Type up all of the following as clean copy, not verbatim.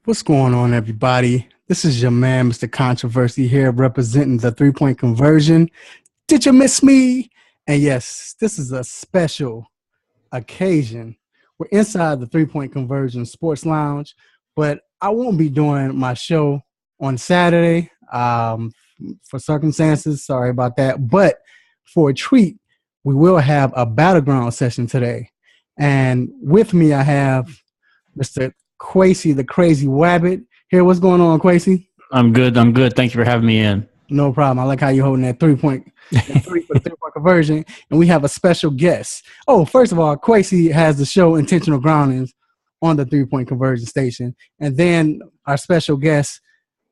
What's going on, everybody? This is your man, Mr. Controversy, here representing the three-point conversion. Did you miss me? And yes, this is a special occasion. We're inside the three-point conversion sports lounge, but I won't be doing my show on Saturday for circumstances. Sorry about that. But for a treat, we will have a battleground session today. And with me, I have Mr. Quasi, the Crazy Wabbit. Here, what's going on, Quasi? I'm good. I'm good. Thank you for having me in. No problem. I like how you're holding that three-point conversion. And we have a special guest. Oh, first of all, Quasi has the show Intentional Groundings on the three-point conversion station. And then our special guest,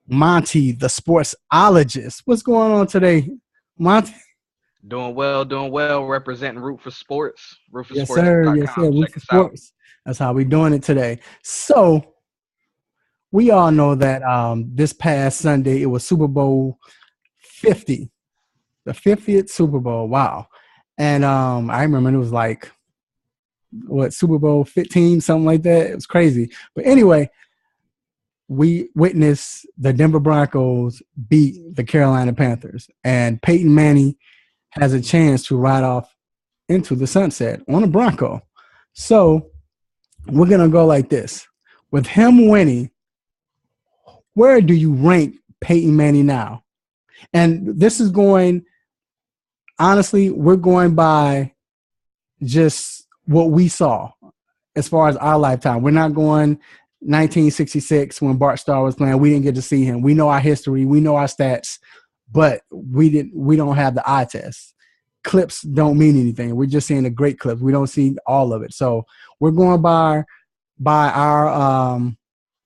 Monty, the sportsologist. What's going on today, Monty? Doing well. Representing Root for Sports. Yes, sir. Yes, sir. Root for Sports. That's how we're doing it today. So we all know that this past Sunday it was Super Bowl 50, the 50th Super Bowl. Wow. And I remember it was like, Super Bowl 15, something like that. It was crazy. But anyway, we witnessed the Denver Broncos beat the Carolina Panthers. And Peyton Manning has a chance to ride off into the sunset on a Bronco. So we're going to go like this. With him winning, where do you rank Peyton Manning now? And this is going, honestly, we're going by just what we saw as far as our lifetime. We're not going 1966 when Bart Starr was playing. We didn't get to see him. We know our history. We know our stats, but we don't have the eye test. Clips don't mean anything. We're just seeing the great clips. We don't see all of it. So we're going by our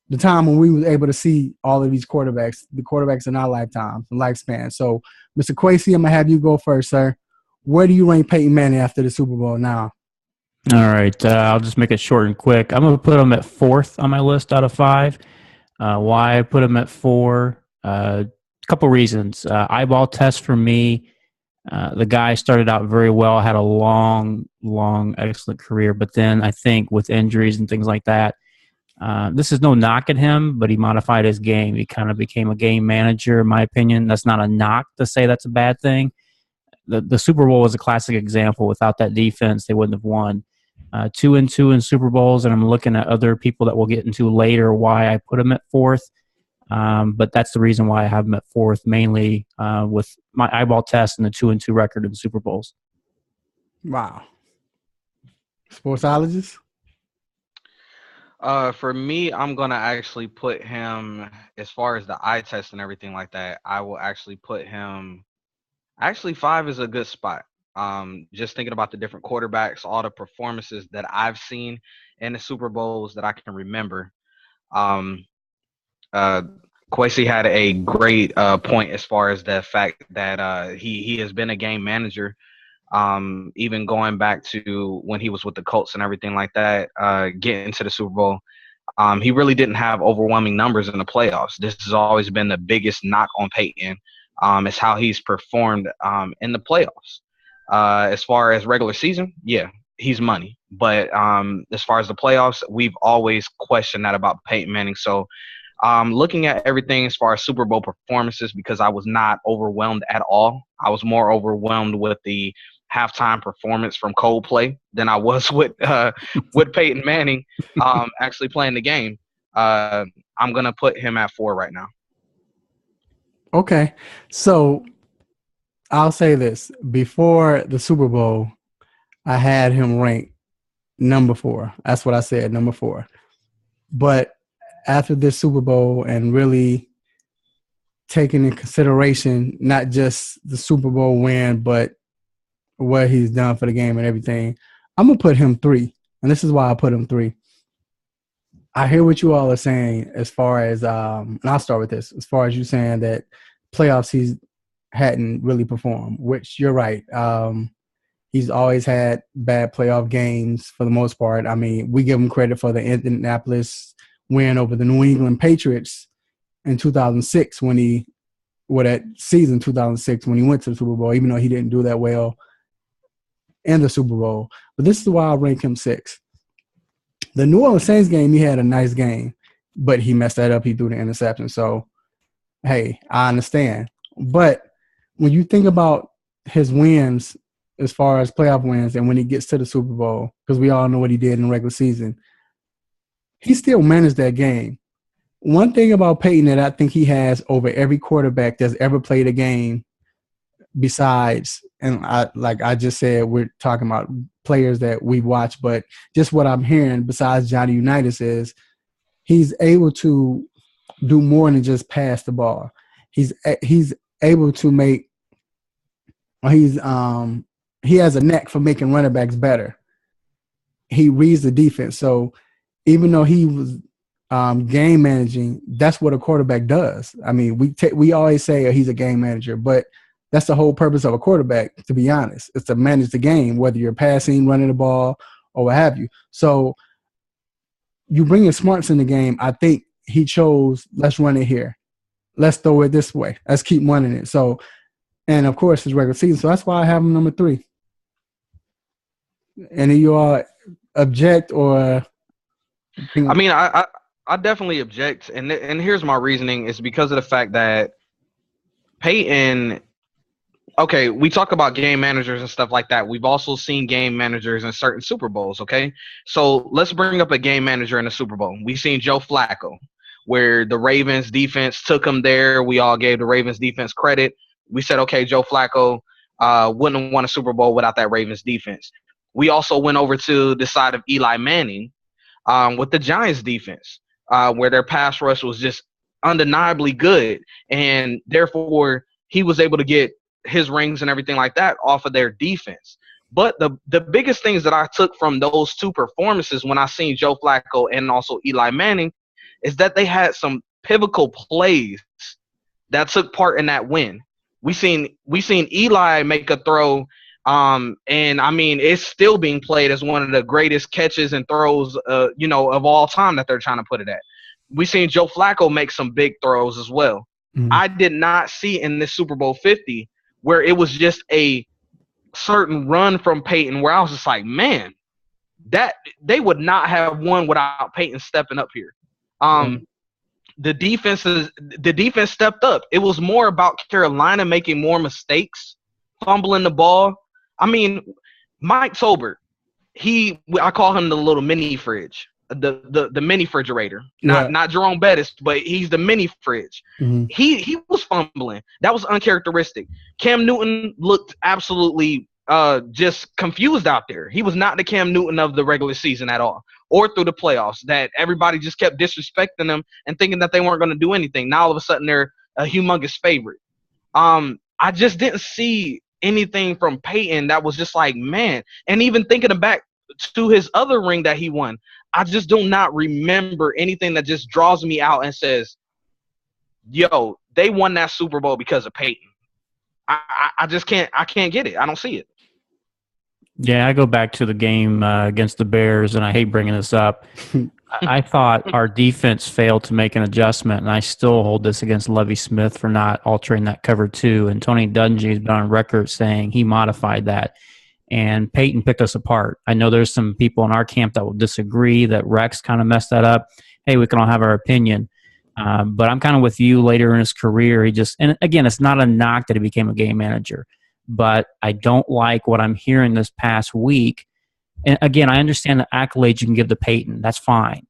the time when we were able to see all of these quarterbacks, the quarterbacks in our lifespan. So, Mr. Quasi, I'm gonna have you go first, sir. Where do you rank Peyton Manning after the Super Bowl now? All right. I'll just make it short and quick. I'm going to put him at 4th on my list out of 5. Why I put him at 4? A couple reasons. Eyeball test for me. The guy started out very well, had a long, excellent career. But then I think with injuries and things like that, this is no knock at him, but he modified his game. He kind of became a game manager, in my opinion. That's not a knock to say that's a bad thing. The Super Bowl was a classic example. Without that defense, they wouldn't have won. 2-2 in Super Bowls, and I'm looking at other people that we'll get into later why I put him at 4th. But that's the reason why I have him at 4th, mainly with my eyeball test and the 2-2 record in the Super Bowls. Wow. Sportsologist? For me, I'm going to actually put him, as far as the eye test and everything like that, I will actually put him, 5 is a good spot. Just thinking about the different quarterbacks, all the performances that I've seen in the Super Bowls that I can remember. Kwesi had a great point as far as the fact that he has been a game manager, even going back to when he was with the Colts and everything like that, getting to the Super Bowl. He really didn't have overwhelming numbers in the playoffs. This has always been the biggest knock on Peyton, is how he's performed in the playoffs. As far as regular season, yeah, he's money. But as far as the playoffs, we've always questioned that about Peyton Manning. So looking at everything as far as Super Bowl performances, because I was not overwhelmed at all. I was more overwhelmed with the halftime performance from Coldplay than I was with Peyton Manning actually playing the game. I'm going to put him at 4 right now. Okay. So I'll say this. Before the Super Bowl, I had him ranked number 4. That's what I said, number 4. But after this Super Bowl and really taking in consideration not just the Super Bowl win, but what he's done for the game and everything, I'm going to put him 3. And this is why I put him 3. I hear what you all are saying as far as and I'll start with this, as far as you saying that playoffs he's hadn't really performed, which you're right. He's always had bad playoff games for the most part. I mean, we give him credit for the Indianapolis win over the New England Patriots in 2006 that season 2006 when he went to the Super Bowl, even though he didn't do that well in the Super Bowl. But this is why I rank him 6. The New Orleans Saints game, he had a nice game. but he messed that up. He threw the interception. So, hey, I understand. But when you think about his wins as far as playoff wins and when he gets to the Super Bowl, because we all know what he did in the regular season, he still managed that game. One thing about Peyton that I think he has over every quarterback that's ever played a game besides, and I just said, we're talking about players that we watch, but just what I'm hearing besides Johnny Unitas is he's able to do more than just pass the ball. He's able to make, he has a knack for making running backs better. He reads the defense. So even though he was game managing, that's what a quarterback does. I mean, we always say he's a game manager, but that's the whole purpose of a quarterback, to be honest. It's to manage the game, whether you're passing, running the ball, or what have you. So you bring in smarts in the game. I think he chose, let's run it here. Let's throw it this way. Let's keep running it. So, and of course, his regular season. So that's why I have him number 3. And you all object or? I mean, I definitely object, and here's my reasoning. It's because of the fact that Peyton. Okay, we talk about game managers and stuff like that. We've also seen game managers in certain Super Bowls, okay? So let's bring up a game manager in the Super Bowl. We've seen Joe Flacco, where the Ravens defense took him there. We all gave the Ravens defense credit. We said, okay, Joe Flacco wouldn't have won a Super Bowl without that Ravens defense. We also went over to the side of Eli Manning with the Giants defense, where their pass rush was just undeniably good, and therefore he was able to get his rings and everything like that off of their defense. But the biggest things that I took from those two performances when I seen Joe Flacco and also Eli Manning is that they had some pivotal plays that took part in that win. We seen Eli make a throw, and I mean it's still being played as one of the greatest catches and throws, of all time that they're trying to put it at. We seen Joe Flacco make some big throws as well. Mm-hmm. I did not see in this Super Bowl 50 where it was just a certain run from Peyton where I was just like, man, that they would not have won without Peyton stepping up here. The defense stepped up. It was more about Carolina making more mistakes, fumbling the ball. I mean, Mike Tolbert, I call him the little mini fridge. The mini refrigerator, not Jerome Bettis, but he's the mini fridge. Mm-hmm. He was fumbling. That was uncharacteristic. Cam Newton looked absolutely just confused out there. He was not the Cam Newton of the regular season at all, or through the playoffs. That everybody just kept disrespecting them and thinking that they weren't going to do anything. Now all of a sudden they're a humongous favorite. I just didn't see anything from Peyton that was just like, man. And even thinking back to his other ring that he won, I just do not remember anything that just draws me out and says, yo, they won that Super Bowl because of Peyton. I just can't get it. I don't see it. Yeah, I go back to the game against the Bears, and I hate bringing this up. I thought our defense failed to make an adjustment, and I still hold this against Lovie Smith for not altering that cover 2. And Tony Dungy has been on record saying he modified that. And Peyton picked us apart. I know there's some people in our camp that will disagree that Rex kind of messed that up. Hey, we can all have our opinion. But I'm kind of with you later in his career. And again, it's not a knock that he became a game manager. But I don't like what I'm hearing this past week. And again, I understand the accolades you can give to Peyton. That's fine.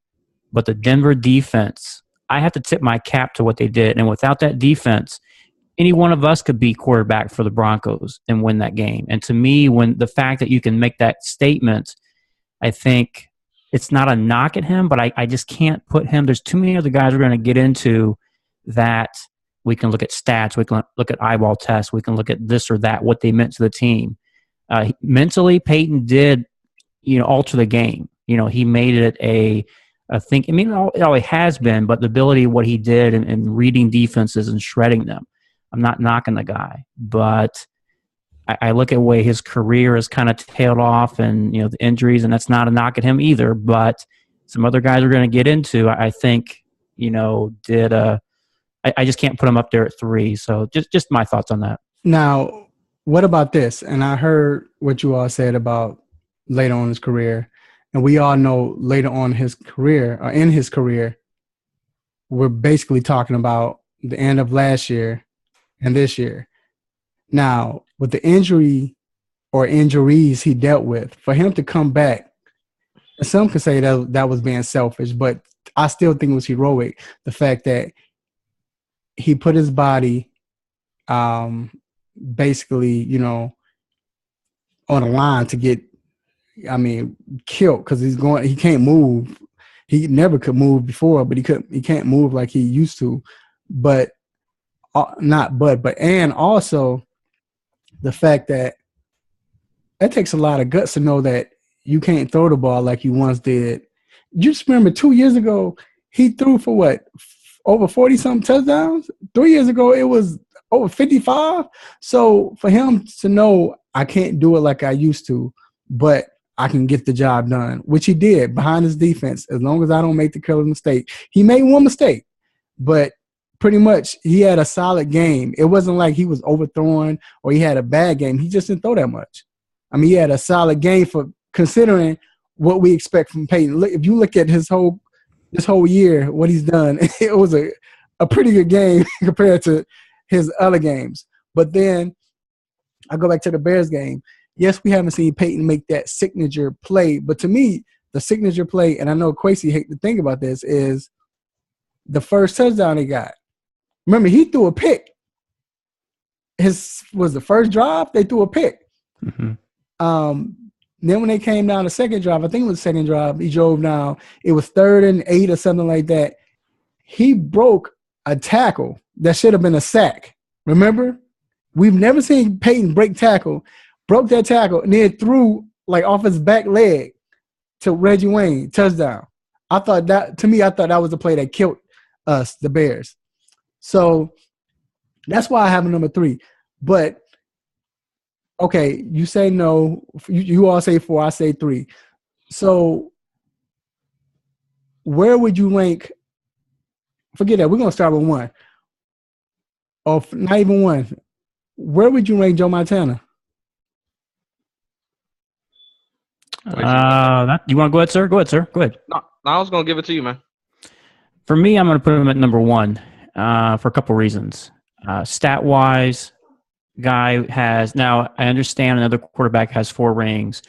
But the Denver defense, I have to tip my cap to what they did. And without that defense, any one of us could be quarterback for the Broncos and win that game. And to me, when the fact that you can make that statement, I think it's not a knock at him, but I just can't put him. There's too many other guys we're going to get into that we can look at stats, we can look at eyeball tests, we can look at this or that, what they meant to the team. Mentally, Peyton did, alter the game. He made it a thing. I mean, it always has been, but the ability of what he did in reading defenses and shredding them. I'm not knocking the guy, but I look at the way his career has kind of tailed off and, the injuries, and that's not a knock at him either. But some other guys we're going to get into, I think, I just can't put him up there at 3. So just my thoughts on that. Now, what about this? And I heard what you all said about later on in his career. And we all know later on in his career, we're basically talking about the end of last year and this year. Now, with the injury or injuries he dealt with, for him to come back, some could say that was being selfish, but I still think it was heroic. The fact that he put his body basically, on the line to get, killed because he can't move. He never could move before, but he can't move like he used to. But and also the fact that it takes a lot of guts to know that you can't throw the ball like you once did. You just remember 2 years ago, he threw for what? Over 40-something touchdowns? 3 years ago, it was over 55. So for him to know I can't do it like I used to, but I can get the job done, which he did behind his defense, as long as I don't make the killer mistake. He made one mistake, but pretty much he had a solid game. It wasn't like he was overthrowing or he had a bad game. He just didn't throw that much. He had a solid game for considering what we expect from Peyton. Look, if you look at this whole year, what he's done, it was a pretty good game compared to his other games. But then I go back to the Bears game. Yes, we haven't seen Peyton make that signature play, but to me, the signature play, and I know Quasey hate to think about this, is the first touchdown he got. Remember, he threw a pick. Was the first drive, they threw a pick. Mm-hmm. Then when they came down the second drive, I think it was the second drive, he drove down. It was 3rd and 8 or something like that. He broke a tackle that should have been a sack. Remember? We've never seen Peyton break tackle. Broke that tackle, and then threw like off his back leg to Reggie Wayne, touchdown. I thought that was the play that killed us, the Bears. So that's why I have a number 3. But okay, you say no. You all say 4. I say 3. So where would you rank? Forget that. We're gonna start with 1. Or not even 1. Where would you rank Joe Montana? You want to go ahead, sir? Go ahead. No, I was gonna give it to you, man. For me, I'm going to put him at number 1 for a couple reasons. Stat-wise, guy has – now, I understand another quarterback has 4 rings,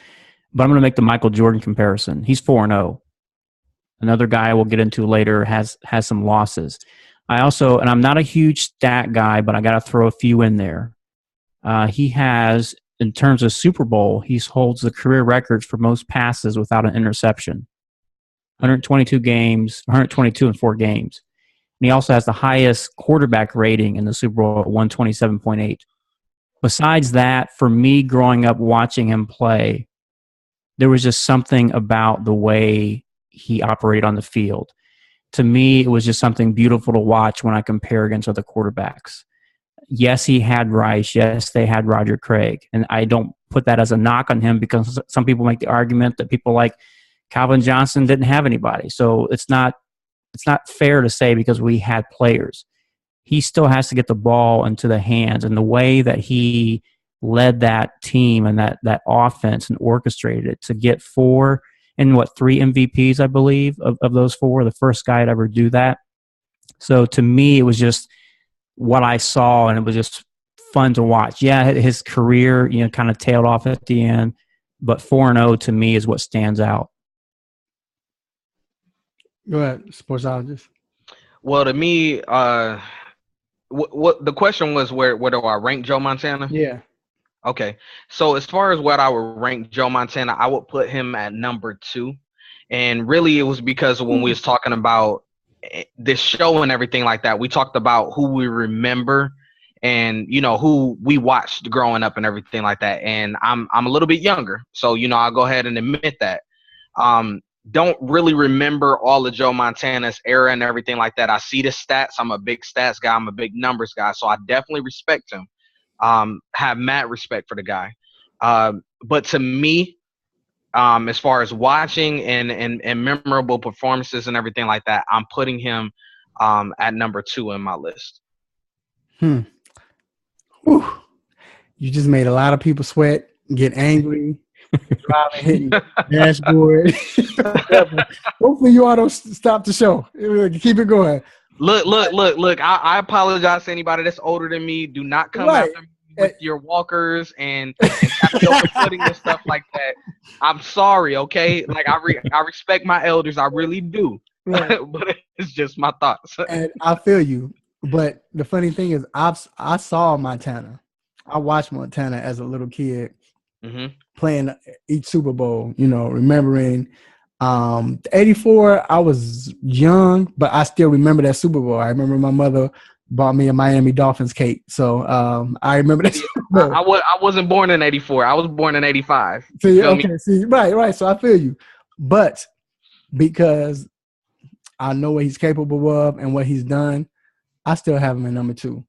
but I'm going to make the Michael Jordan comparison. He's 4-0. Another guy we'll get into later has some losses. I also – and I'm not a huge stat guy, but I got to throw a few in there. He has – in terms of Super Bowl, he holds the career records for most passes without an interception. 122 games, 122 in 4 games. And he also has the highest quarterback rating in the Super Bowl at 127.8. Besides that, for me growing up watching him play, there was just something about the way he operated on the field. To me, it was just something beautiful to watch when I compare against other quarterbacks. Yes, he had Rice. Yes, they had Roger Craig. And I don't put that as a knock on him because some people make the argument that people like Calvin Johnson didn't have anybody. So it's not fair to say because we had players. He still has to get the ball into the hands. And the way that he led that team and that offense and orchestrated it to get 4 and 3 MVPs, I believe, of those 4, the first guy to ever do that. So to me, it was just what I saw, and it was just fun to watch. Yeah, his career, kind of tailed off at the end, but 4-0 to me is what stands out. Go ahead, sportsologist. Well, to me, what the question was, where do I rank Joe Montana? Yeah. Okay, so as far as what I would rank Joe Montana, I would put him at number 2, and really it was because when we was talking about this show and everything like that, we talked about who we remember and who we watched growing up and everything like that. And I'm a little bit younger, so I'll go ahead and admit that. Don't really remember all of Joe Montana's era and everything like that. I see the stats. I'm a big stats guy. I'm a big numbers guy, so I definitely respect him. Have mad respect for the guy. But to me, as far as watching and memorable performances and everything like that, I'm putting him at number 2 in my list. Whew. You just made a lot of people sweat, get angry, driving, hitting the dashboard. Hopefully you all don't stop the show. Keep it going. Look. I apologize to anybody that's older than me. Do not come after me with your walkers and tapioca pudding and stuff like that. I'm sorry, okay? Like I respect my elders, I really do. Right. But it's just my thoughts. And I feel you. But the funny thing is, I saw Montana. I watched Montana as a little kid playing each Super Bowl. You know, remembering 84. I was young, but I still remember that Super Bowl. I remember my mother bought me a Miami Dolphins cake, so I remember that. I wasn't born in 84. I was born in 85. See, okay, see, right. So I feel you, but because I know what he's capable of and what he's done, I still have him at number 2.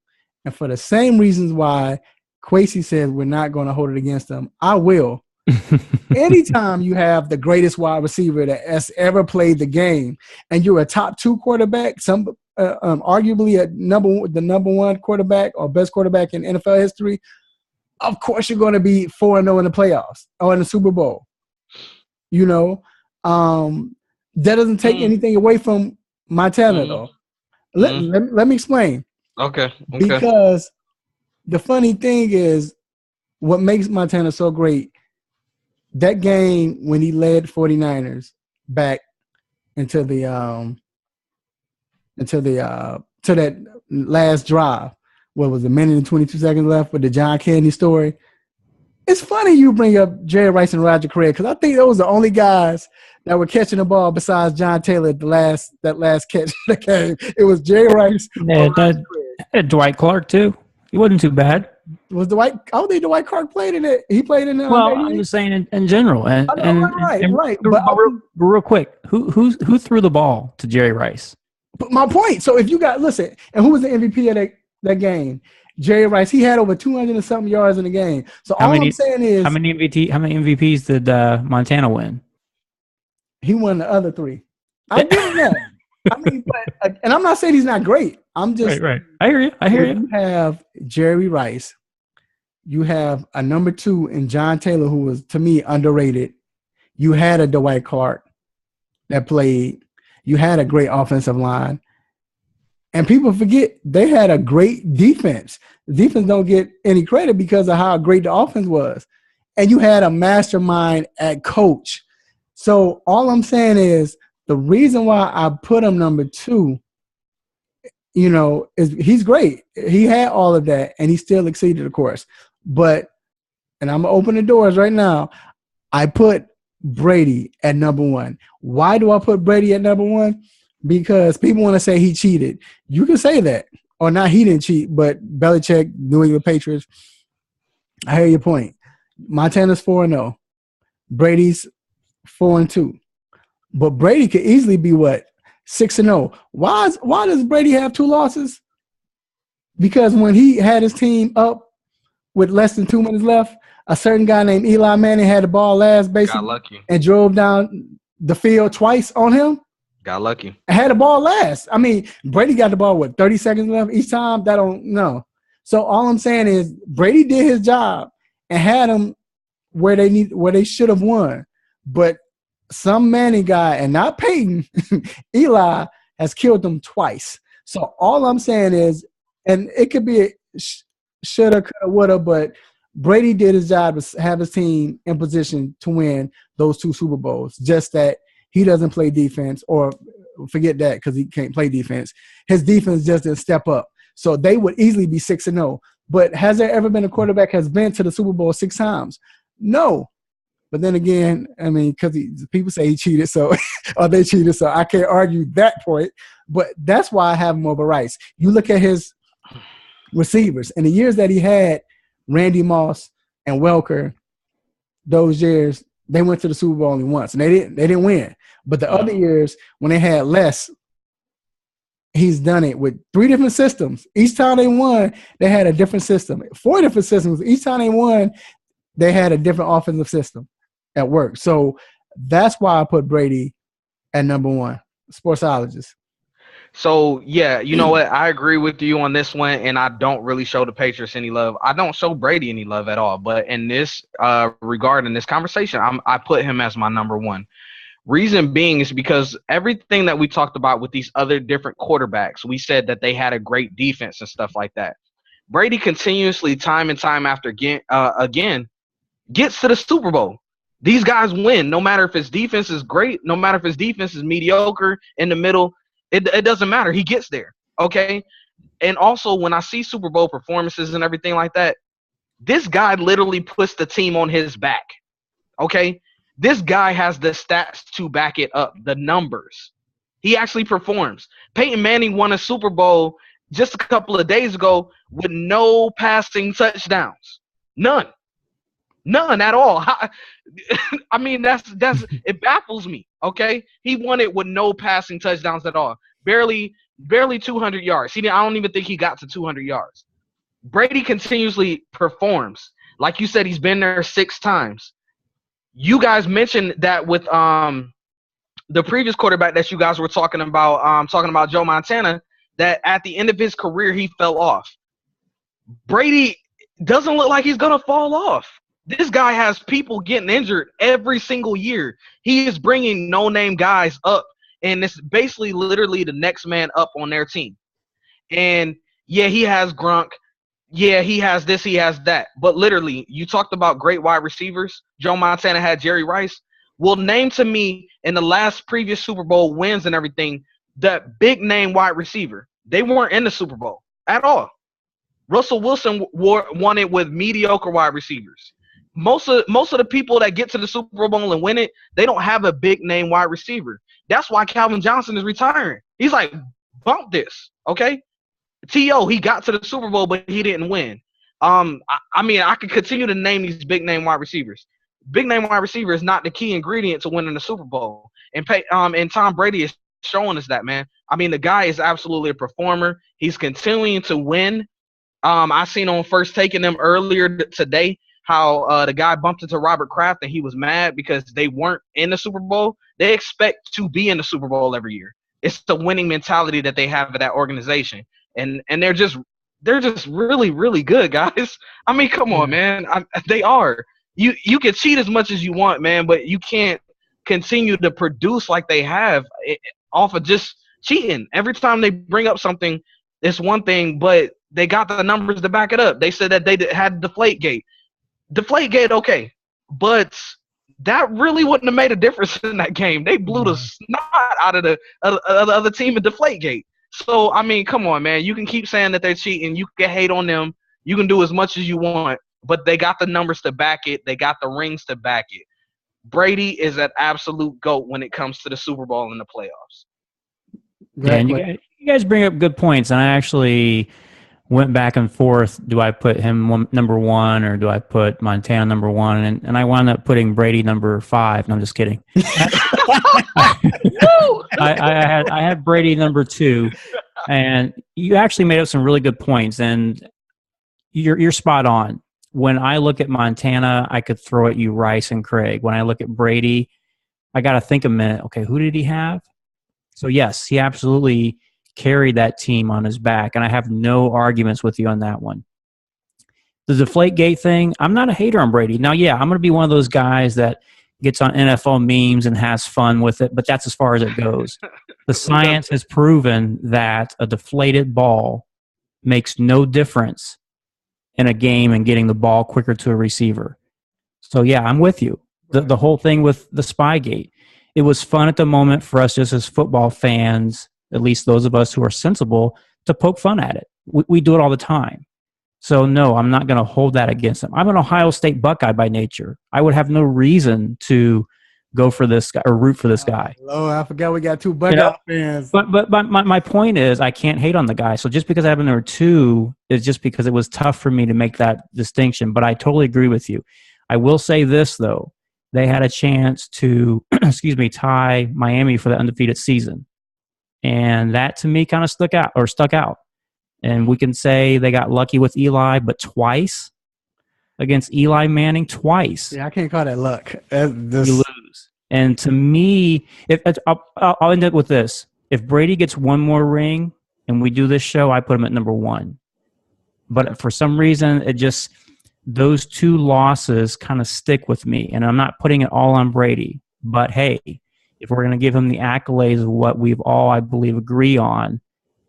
And for the same reasons why Kwesi says we're not going to hold it against him, I will. Anytime you have the greatest wide receiver that has ever played the game, and you're a top 2 quarterback, arguably the number 1 quarterback or best quarterback in NFL history, of course you're going to be 4-0 in the playoffs or in the Super Bowl. You know, that doesn't take anything away from Montana, though. Let me explain. Okay. Because the funny thing is, what makes Montana so great, that game when he led 49ers back into that last drive, what was it, 1minute and 22 seconds left with the John Kennedy story. It's funny you bring up Jerry Rice and Roger Craig, because I think those are the only guys that were catching the ball besides John Taylor that last catch that came. It was Jerry Rice. And Dwight Clark too. He wasn't too bad. Was Dwight? I don't think Dwight Clark played in it. He played in it. Well, I'm just saying in general. And right. But real quick, who threw the ball to Jerry Rice? But my point. So if you got listen, and who was the MVP of that game? Jerry Rice. He had over 200 and something yards in the game. So I'm saying is, how many MVPs did Montana win? He won the other 3. I give him that. I mean, but and I'm not saying he's not great. I'm just right. I hear you. You have Jerry Rice. You have a number 2 in John Taylor, who was to me underrated. You had a Dwight Clark that played. You had a great offensive line. And people forget they had a great defense. The defense don't get any credit because of how great the offense was. And you had a mastermind at coach. So all I'm saying is the reason why I put him number 2, you know, is he's great. He had all of that, and he still exceeded, of course. But, and I'm going to open the doors right now, I put Brady at number 1. Why do I put Brady at number 1? Because people want to say he cheated. You can say that. Or not, he didn't cheat, but Belichick, New England Patriots, I hear your point. Montana's 4-0. Brady's 4-2. But Brady could easily be what? 6-0. Why does Brady have 2 losses? Because when he had his team up with less than 2 minutes left, a certain guy named Eli Manning had the ball last basically. Got lucky. And drove down the field twice on him. Got lucky. Had the ball last. I mean, Brady got the ball, 30 seconds left each time? That don't know. So all I'm saying is Brady did his job and had them where they should have won. But some Manning guy, and not Peyton, Eli has killed them twice. So all I'm saying is, and it could be a shoulda, coulda, woulda, but Brady did his job to have his team in position to win those 2 Super Bowls. Just that he doesn't play defense, or forget that because he can't play defense. His defense just didn't step up. So they would easily be 6-0. But has there ever been a quarterback has been to the Super Bowl 6 times? No. But then again, I mean, because people say he cheated, so or they cheated, so I can't argue that point. But that's why I have him over Rice. You look at his receivers, and the years that he had, Randy Moss and Welker, those years, they went to the Super Bowl only once, and they didn't win. But the other years, when they had less, he's done it with 3 different systems. Each time they won, they had a different system. 4 different systems. Each time they won, they had a different offensive system at work. So that's why I put Brady at number 1, Sportsologist. So, yeah, you know what? I agree with you on this one, and I don't really show the Patriots any love. I don't show Brady any love at all. But in this regard, in this conversation, I put him as my number 1. Reason being is because everything that we talked about with these other different quarterbacks, we said that they had a great defense and stuff like that. Brady continuously, time and time after again, gets to the Super Bowl. These guys win, no matter if his defense is great, no matter if his defense is mediocre, in the middle. It doesn't matter. He gets there, okay? And also, when I see Super Bowl performances and everything like that, this guy literally puts the team on his back, okay? This guy has the stats to back it up, the numbers. He actually performs. Peyton Manning won a Super Bowl just a couple of days ago with no passing touchdowns. None at all. I mean, that's it baffles me, okay? He won it with no passing touchdowns at all. Barely 200 yards. I don't even think he got to 200 yards. Brady continuously performs. Like you said, he's been there 6 times. You guys mentioned that with the previous quarterback that you guys were talking about Joe Montana, that at the end of his career he fell off. Brady doesn't look like he's going to fall off. This guy has people getting injured every single year. He is bringing no-name guys up, and it's basically literally the next man up on their team. And, yeah, he has Gronk. Yeah, he has this, he has that. But literally, you talked about great wide receivers. Joe Montana had Jerry Rice. Well, name to me in the last previous Super Bowl wins and everything, that big-name wide receiver. They weren't in the Super Bowl at all. Russell Wilson won it with mediocre wide receivers. Most of the people that get to the Super Bowl and win it, they don't have a big-name wide receiver. That's why Calvin Johnson is retiring. He's like, bump this, okay? T.O., he got to the Super Bowl, but he didn't win. I mean, I could continue to name these big-name wide receivers. Big-name wide receiver is not the key ingredient to winning the Super Bowl. And Tom Brady is showing us that, man. I mean, the guy is absolutely a performer. He's continuing to win. I seen on First Taking them earlier today how the guy bumped into Robert Kraft and he was mad because they weren't in the Super Bowl. They expect to be in the Super Bowl every year. It's the winning mentality that they have at that organization. And they're just really, really good, guys. I mean, come on, man. They are. You can cheat as much as you want, man, but you can't continue to produce like they have off of just cheating. Every time they bring up something, it's one thing, but they got the numbers to back it up. They said that they had Deflategate. Deflategate, okay, but that really wouldn't have made a difference in that game. They blew the snot out of the other team in Deflategate. So, I mean, come on, man. You can keep saying that they're cheating. You can hate on them. You can do as much as you want, but they got the numbers to back it. They got the rings to back it. Brady is an absolute GOAT when it comes to the Super Bowl and the playoffs. Yeah, and you guys bring up good points, and I actually went back and forth. Do I put him number 1 or do I put Montana number 1? And I wound up putting Brady number 5. No, I'm just kidding. I had Brady number 2, and you actually made up some really good points, and you're spot on. When I look at Montana, I could throw at you Rice and Craig. When I look at Brady, I got to think a minute. Okay, who did he have? So yes, he absolutely carried that team on his back, and I have no arguments with you on that one. The Deflategate thing, I'm not a hater on Brady. Now, yeah, I'm going to be one of those guys that gets on NFL memes and has fun with it, but that's as far as it goes. The science has proven that a deflated ball makes no difference in a game and getting the ball quicker to a receiver. So, yeah, I'm with you. The whole thing with the Spygate, it was fun at the moment for us just as football fans, at least those of us who are sensible, to poke fun at it. We do it all the time. So, no, I'm not going to hold that against him. I'm an Ohio State Buckeye by nature. I would have no reason to go for this guy or root for this guy. Oh, I forgot we got 2 Buckeye fans. But my point is I can't hate on the guy. So just because I have him number 2 is just because it was tough for me to make that distinction. But I totally agree with you. I will say this, though. They had a chance to, tie Miami for the undefeated season. And that, to me, kind of stuck out. And we can say they got lucky with Eli, but twice against Eli Manning, twice. Yeah, I can't call that luck. You lose. And to me, I'll end up with this. If Brady gets one more ring and we do this show, I put him at number 1. But for some reason, those 2 losses kind of stick with me. And I'm not putting it all on Brady. But, hey, if we're going to give him the accolades of what we've all, I believe, agree on,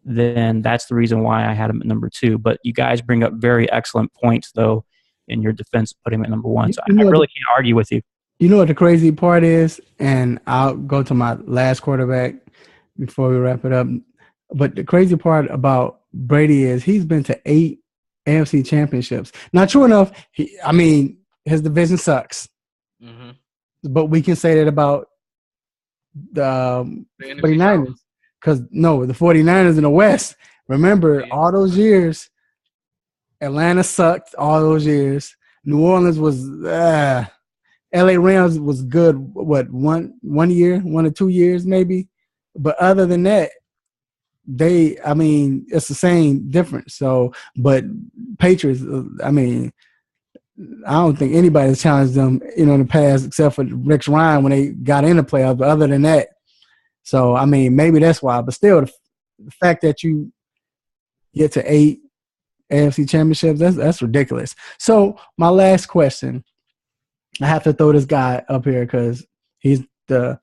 then that's the reason why I had him at number 2. But you guys bring up very excellent points, though, in your defense, putting him at number 1. So I really can't argue with you. You know what the crazy part is? And I'll go to my last quarterback before we wrap it up. But the crazy part about Brady is he's been to 8 AFC championships. Now, true enough, his division sucks. Mm-hmm. But we can say that about the 49ers. Because, no, the 49ers in the West. Remember, all those years, Atlanta sucked all those years. New Orleans was LA Rams was good, one year, 1 or 2 years maybe. But other than that, it's the same difference. So, but Patriots, I don't think anybody's challenged them, in the past except for Rex Ryan when they got in the playoffs. But other than that, so, maybe that's why. But still, the fact that you get to 8 AFC championships, that's ridiculous. So, my last question, I have to throw this guy up here because his feelings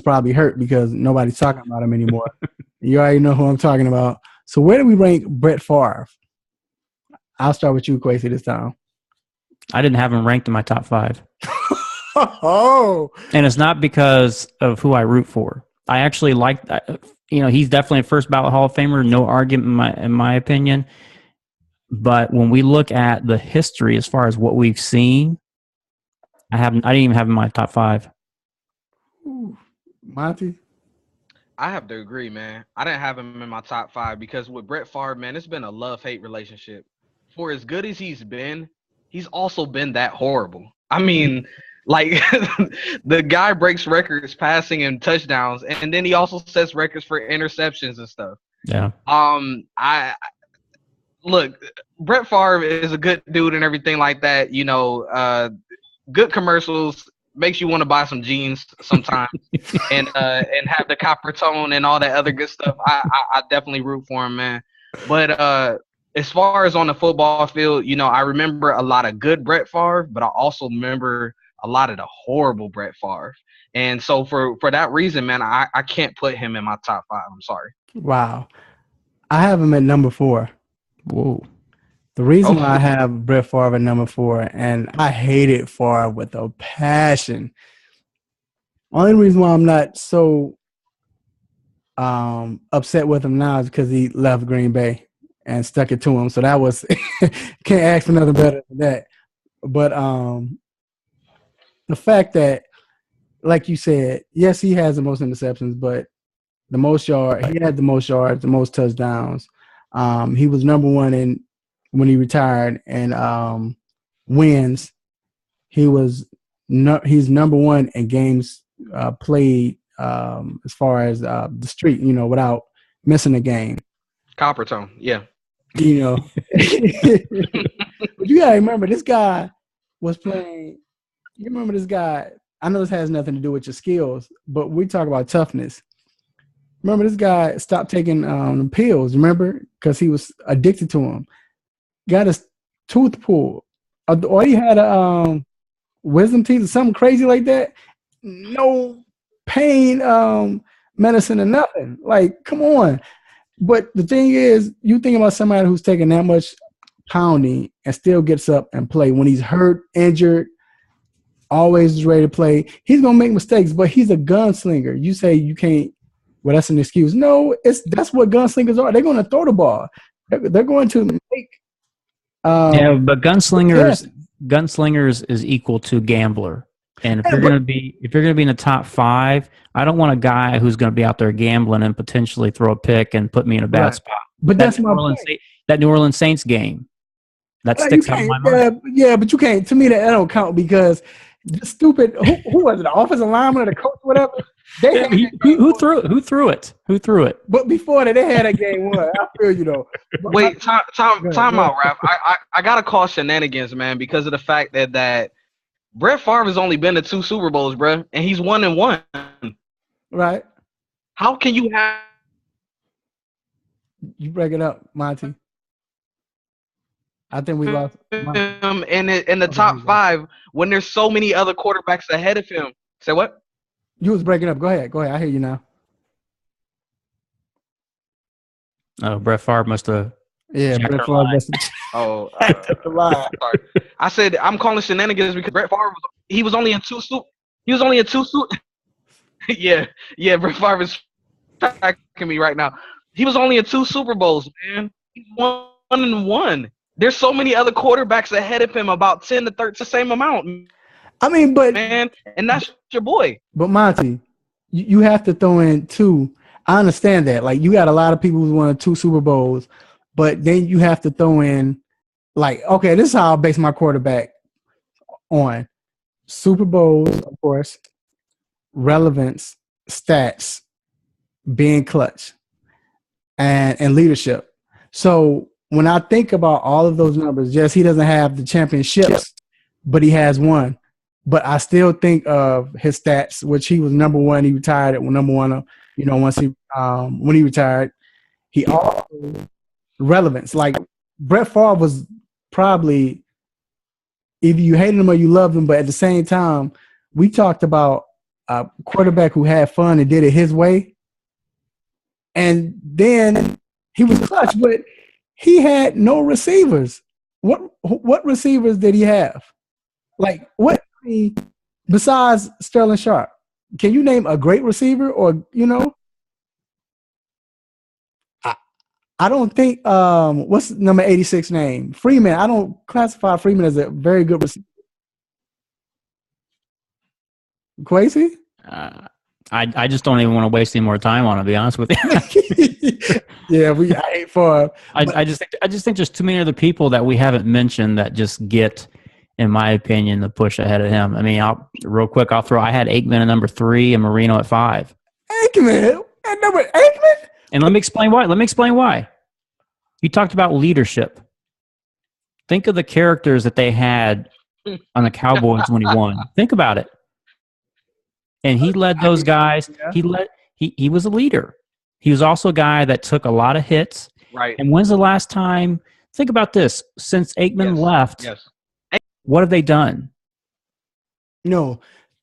probably hurt because nobody's talking about him anymore. You already know who I'm talking about. So, where do we rank Brett Favre? I'll start with you, Quasi, this time. I didn't have him ranked in my top 5. Oh, and it's not because of who I root for. I actually like that. He's definitely a first ballot Hall of Famer, no argument in my opinion. But when we look at the history as far as what we've seen, I didn't even have him in my top 5. Ooh, Monty? I have to agree, man. I didn't have him in my top 5 because with Brett Favre, man, it's been a love-hate relationship. For as good as he's been, he's also been that horrible. The guy breaks records passing and touchdowns, and then he also sets records for interceptions and stuff. Yeah. Look, Brett Favre is a good dude and everything like that. Good commercials makes you want to buy some jeans sometimes, and have the copper tone and all that other good stuff. I definitely root for him, man. But as far as on the football field, I remember a lot of good Brett Favre, but I also remember a lot of the horrible Brett Favre. And so for that reason, man, I can't put him in my top 5. I'm sorry. Wow. I have him at number 4. Whoa. The reason why I have Brett Favre at number 4, and I hated Favre with a passion. Only reason why I'm not so upset with him now is because he left Green Bay and stuck it to him. So that was can't ask for nothing better than that. But the fact that, like you said, yes, he has the most interceptions, but the most yards, he had the most yards, the most touchdowns. He was number 1 when he retired and wins. He's number 1 in games played as far as the streak, without missing a game. Copper tone, yeah. But you gotta remember, this guy was playing. You remember this guy? I know this has nothing to do with your skills, but we talk about toughness. Remember, this guy stopped taking pills. Remember, because he was addicted to them. Got his tooth pulled, or he had a wisdom teeth or something crazy like that. No pain medicine or nothing. Like, come on. But the thing is, you think about somebody who's taking that much pounding and still gets up and play when he's hurt, injured, always is ready to play. He's gonna make mistakes, but he's a gunslinger. You say you can't. Well, that's an excuse. No, that's what gunslingers are. They're going to throw the ball. They're going to make. But gunslingers is equal to gambler. And if you're going to be in the top 5, I don't want a guy who's going to be out there gambling and potentially throw a pick and put me in a bad spot. But that's my point. That New Orleans Saints game that sticks out in my mind. Yeah, but you can't. To me, that don't count because the stupid. Who was it? The offensive lineman or the coach, whatever. Who threw it? But before that, they had a game 1. I feel you though. Wait, time out, Raph. I gotta call shenanigans, man, because of the fact that Brett Favre has only been to 2 Super Bowls, bro, and he's 1-1. Right. How can you have? You break it up, Monty. I think we lost him in the top 5 when there's so many other quarterbacks ahead of him. Say what? You was breaking up. Go ahead. I hear you now. Oh, Brett Favre must have. Yeah, Brett Favre must have. Oh, sorry. I said I'm calling shenanigans because Brett Favre was only in two yeah, Brett Favre is tracking me right now. He was only in 2 Super Bowls, man. He's 1-1. There's so many other quarterbacks ahead of him, about 10 to 13, the same amount. I mean, but man, and that's your boy. But Monty, you have to throw in 2. I understand that. Like, you got a lot of people who won 2 Super Bowls, but then you have to throw in, like, okay, this is how I base my quarterback on Super Bowls, of course, relevance, stats, being clutch, and leadership. So when I think about all of those numbers, yes, he doesn't have the championships, but he has one. But I still think of his stats, which he was number 1. He retired at number 1. Once he when he retired, he also relevance. Like Brett Favre was probably either you hated him or you loved him, but at the same time, we talked about a quarterback who had fun and did it his way. And then he was clutch, but he had no receivers. What receivers did he have? Like what? Besides Sterling Sharp, can you name a great receiver? Or I don't think what's number 86 name? Freeman. I don't classify Freeman as a very good receiver. Quasi? I just don't even want to waste any more time on it, to be honest with you. Yeah, I hate for. I just think there's too many other people that we haven't mentioned that just get, in my opinion, the push ahead of him. I mean, I had Aikman at number 3 and Marino at 5. Aikman at number Aikman? And let me explain why. You talked about leadership. Think of the characters that they had on the Cowboys when he won. Think about it. And he led those guys. He was a leader. He was also a guy that took a lot of hits. Right. And when's the last time? Think about this. Since Aikman left, what have they done? No.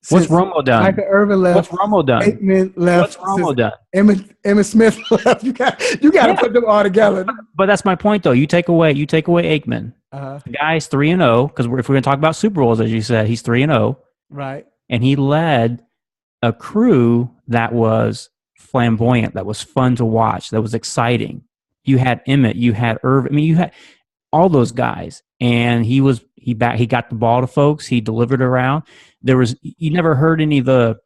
What's Romo done? Michael Irvin left. What's Romo done? Aikman left. What's Romo done? Emmett Smith left. You got to put them all together. But that's my point, though. You take away Aikman. The guy's 3-0 because if we're going to talk about Super Bowls, as you said, he's 3-0. Right. And he led a crew that was flamboyant, that was fun to watch, that was exciting. You had Emmett, you had Irvin. I mean, you had all those guys, and he got the ball to folks. He delivered around. You never heard any of the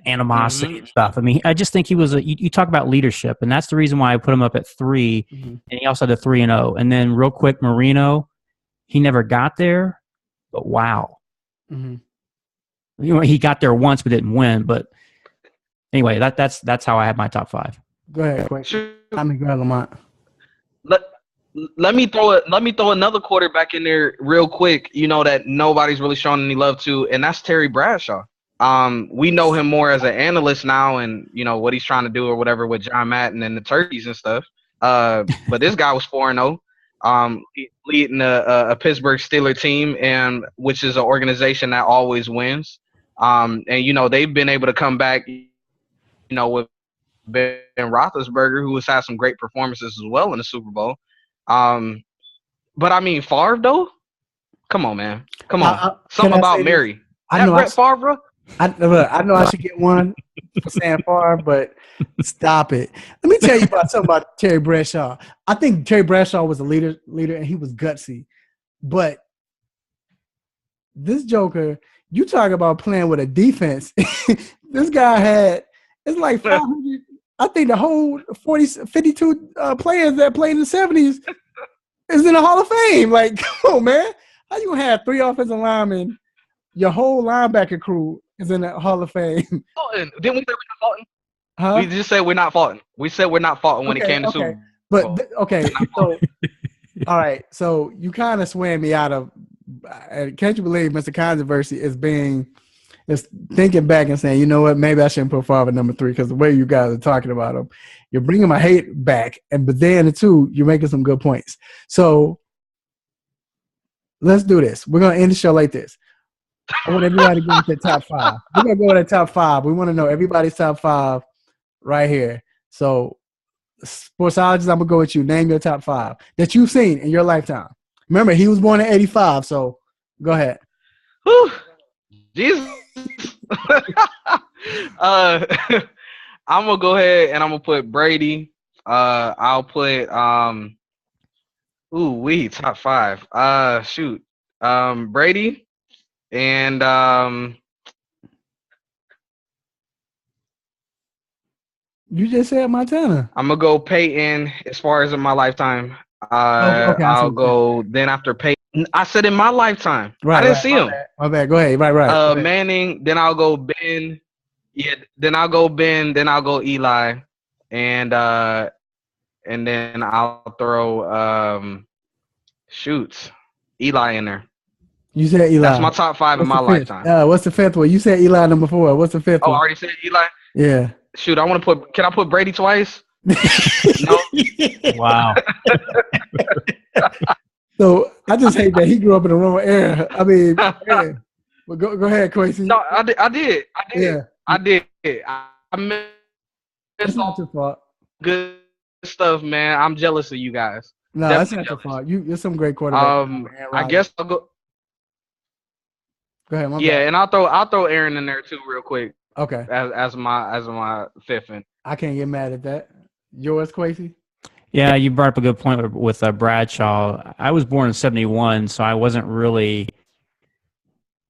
animosity and stuff. I mean, I just think he was you talk about leadership, and that's the reason why I put him up at 3, and he also had a 3-0. And then real quick, Marino, he never got there, but wow. He got there once but didn't win. But anyway, that's how I have my top 5. Go ahead, quick. I'm Miguel Lamont. Let me throw another quarterback in there real quick. That nobody's really showing any love to, and that's Terry Bradshaw. We know him more as an analyst now, and what he's trying to do or whatever with John Madden and the turkeys and stuff. But this guy was 4-0. Leading a Pittsburgh Steelers team, and which is an organization that always wins. And they've been able to come back, with Ben Roethlisberger, who has had some great performances as well in the Super Bowl. But I mean, Favre though, come on, man, come on, something about Mary. I know Brett Favre, bro. I know I should get one for saying Favre, but stop it. Let me tell you something about Terry Bradshaw. I think Terry Bradshaw was a leader, and he was gutsy. But this joker, you talk about playing with a defense. This guy it's like 500. I think the whole 52 players that played in the 70s is in the Hall of Fame. Like, come on, man. How you gonna have 3 offensive linemen? Your whole linebacker crew is in the Hall of Fame. Didn't we say we're not faulting? Huh? We just said we're not faulting. We said we're not faulting when it came to Super Bowl. But so all right. So you kind of swam me out of. Can't you believe Mr. Controversy is thinking back and saying, you know what, maybe I shouldn't put Favre at number 3 because the way you guys are talking about him, you're bringing my hate back, but then the 2, you're making some good points. So let's do this. We're gonna end the show like this. I want everybody to go with their top 5. We're gonna go with the top 5. We want to know everybody's top 5 right here. So, sportsologist, I'm gonna go with you. Name your top 5 that you've seen in your lifetime. Remember, he was born in '85, so go ahead. Whew. Jesus. I'm gonna go ahead and I'm gonna put Brady. I'll put top 5. Shoot. Brady and You just said Montana. I'm gonna go Peyton as far as in my lifetime. Okay, I'll go then after Peyton. I said in my lifetime. Right, I didn't see him. My bad. Go ahead. Right. Manning. Then I'll go Ben. Yeah. Then I'll go Ben. Then I'll go Eli, and then I'll throw Eli in there. You said Eli. That's my top 5 in my lifetime. What's the 5th one? You said Eli number 4. What's the 5th one? I already said Eli. Yeah. Shoot, can I put Brady twice? No. Wow. So I just hate that he grew up in the wrong era. I mean, yeah. Well, go ahead, Quincy. No, I did. Yeah. I did. I missed That's not your fault. Good stuff, man. I'm jealous of you guys. No, Definitely that's not your fault. You're some great quarterback. I guess I'll go. Go ahead. Yeah, and I'll throw Aaron in there too, real quick. Okay. As my 5th one. I can't get mad at that. Yours, Quincy? Yeah, you brought up a good point with Bradshaw. I was born in '71, so I wasn't really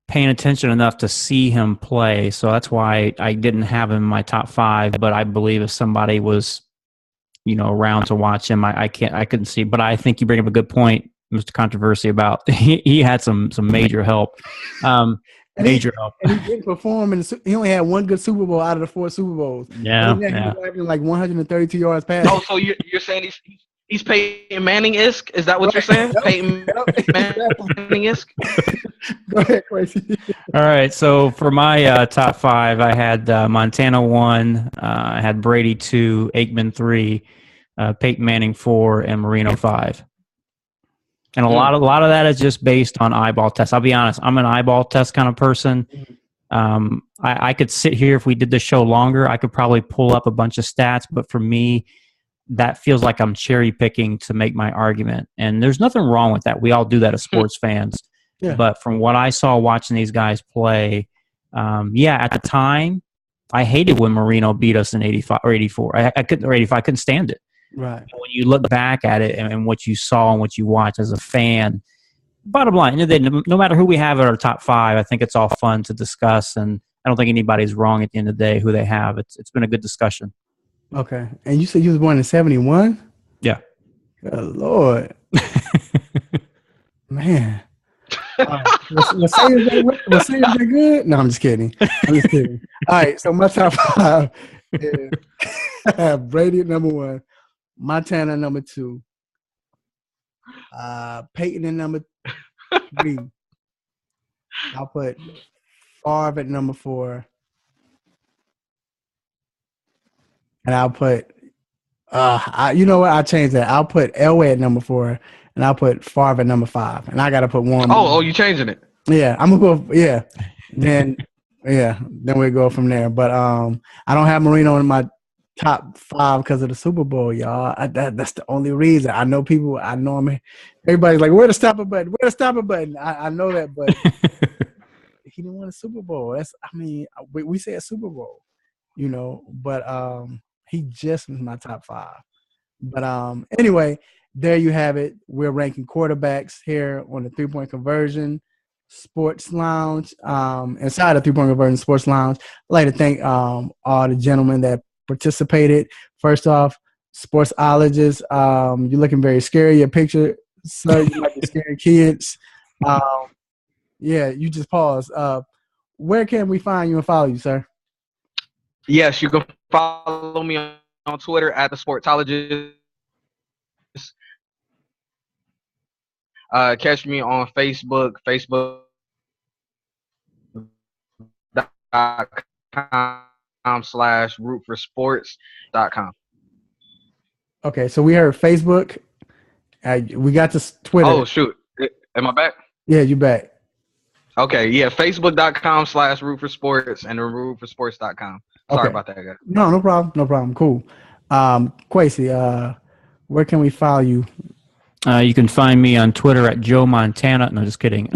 paying attention enough to see him play. So that's why I didn't have him in my top 5. But I believe if somebody was, around to watch him, I couldn't see. But I think you bring up a good point, Mr. Controversy, about he had some major help. Major help. And he didn't perform, and he only had one good Super Bowl out of the 4 Super Bowls. Yeah. He was averaging like 132 yards passing. Oh, so you're saying he's Peyton Manning-esque? Is that what you're saying? Yep. Peyton Manning-esque? Go ahead, Quincy. All right. So for my top 5, I had Montana 1, I had Brady 2, Aikman 3, Peyton Manning 4, and Marino 5. And a lot of that is just based on eyeball tests. I'll be honest, I'm an eyeball test kind of person. I could sit here, if we did the show longer, I could probably pull up a bunch of stats, but for me, that feels like I'm cherry picking to make my argument. And there's nothing wrong with that. We all do that as sports fans. Yeah. But from what I saw watching these guys play, at the time, I hated when Marino beat us in 85 or 84. I couldn't stand it. Right. When you look back at it and what you saw and what you watch as a fan, bottom line, no matter who we have at our top 5, I think it's all fun to discuss, and I don't think anybody's wrong at the end of the day who they have. It's been a good discussion. Okay. And you said you was born in '71? Yeah. Good Lord. Man. Was saying that good? No, I'm just kidding. All right, so my top 5 is Brady at number 1, Montana number 2, Peyton at number 3. I'll put Favre at number 4, and I'll put I'll change that. I'll put Elway at number 4, and I'll put Favre at number 5, and I got to put one more. Oh, you changing it? Yeah, I'm gonna go. Yeah, then we go from there. But I don't have Marino in my top 5 because of the Super Bowl, y'all. That's the only reason. I know people. I know him. Everybody's like, "Where the stopper button? Where the stopper button?" I know that, but he didn't win a Super Bowl. We say a Super Bowl, but he just was my top 5. But anyway, there you have it. We're ranking quarterbacks here on the 3-point conversion Sports Lounge. Inside the 3-point conversion Sports Lounge, I'd like to thank all the gentlemen that participated. First off, sportsologist, you're looking very scary. Your picture, sir, you might be scaring kids. You just paused. Where can we find you and follow you, sir? Yes, you can follow me on Twitter at the Sportologist. Catch me on Facebook.com/rootforsports.com. Okay, so we heard Facebook. We got this Twitter. Oh shoot, am I back? Yeah, you back. Okay, yeah, Facebook.com/root for sports and then rootforsports.com. Sorry Okay. about that, guys. No problem. No problem. Cool. Quasi, where can we follow you? You can find me on Twitter at Joe Montana. No, just kidding.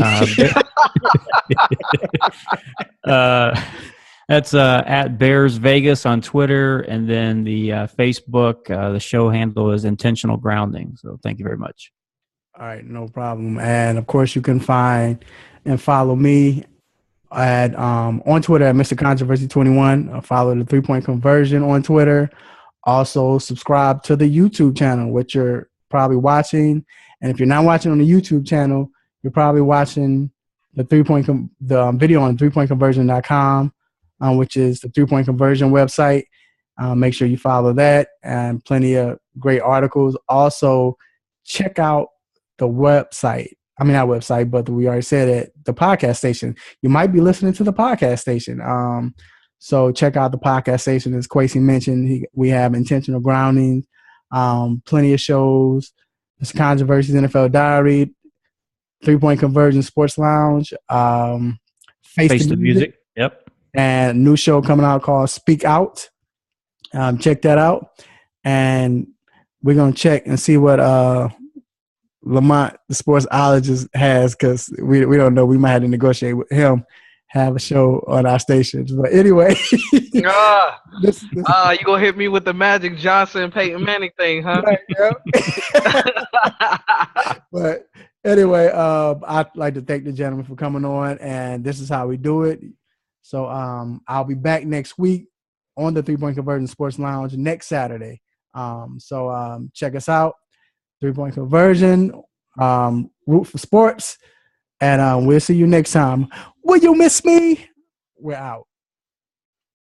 That's at Bears Vegas on Twitter, and then the Facebook. The show handle is Intentional Grounding. So thank you very much. All right, no problem. And of course, you can find and follow me at on Twitter at Mr. Controversy 21. Follow the 3-point conversion on Twitter. Also, subscribe to the YouTube channel, which you're probably watching. And if you're not watching on the YouTube channel, you're probably watching the video on 3pointconversion.com, which is the 3-point conversion website. Make sure you follow that, and plenty of great articles. Also, check out the website. I mean, not website, but we already said it, the podcast station. You might be listening to the podcast station. So check out the podcast station. As Quasi mentioned, we have Intentional Grounding, plenty of shows. There's Controversies, NFL Diary, 3-Point Conversion Sports Lounge, Face the Music. Yep. And a new show coming out called Speak Out. Check that out. And we're going to check and see what Lamont, the sportsologist, has, because we don't know. We might have to negotiate with him, have a show on our stations. But anyway. You gonna hit me with the Magic Johnson, Peyton Manning thing, huh? Right, yeah. But anyway, I'd like to thank the gentleman for coming on, and this is how we do it. So I'll be back next week on the 3-Point Conversion Sports Lounge next Saturday. So check us out. 3-Point Conversion, Root for Sports, and we'll see you next time. Will you miss me? We're out.